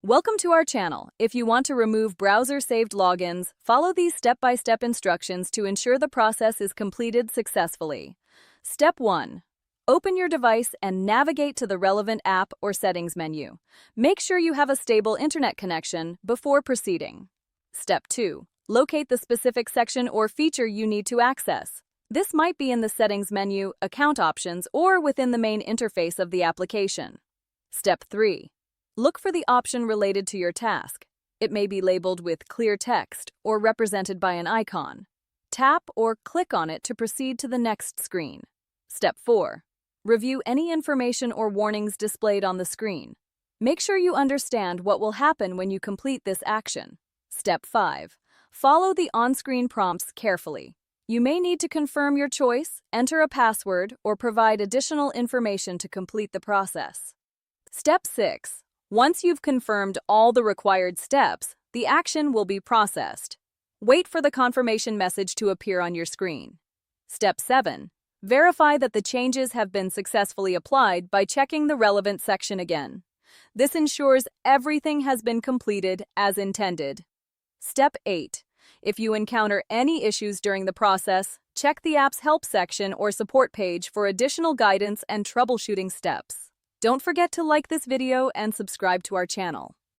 Welcome to our channel. If you want to remove browser-saved logins, follow these step-by-step instructions to ensure the process is completed successfully. Step 1. Open your device and navigate to the relevant app or settings menu. Make sure you have a stable internet connection before proceeding. Step 2. Locate the specific section or feature you need to access. This might be in the settings menu, account options, or within the main interface of the application. Step 3. Look for the option related to your task. It may be labeled with clear text or represented by an icon. Tap or click on it to proceed to the next screen. Step 4. Review any information or warnings displayed on the screen. Make sure you understand what will happen when you complete this action. Step 5. Follow the on-screen prompts carefully. You may need to confirm your choice, enter a password, or provide additional information to complete the process. Step 6. Once you've confirmed all the required steps, the action will be processed. Wait for the confirmation message to appear on your screen. Step 7. Verify that the changes have been successfully applied by checking the relevant section again. This ensures everything has been completed as intended. Step 8. If you encounter any issues during the process, check the app's help section or support page for additional guidance and troubleshooting steps. Don't forget to like this video and subscribe to our channel.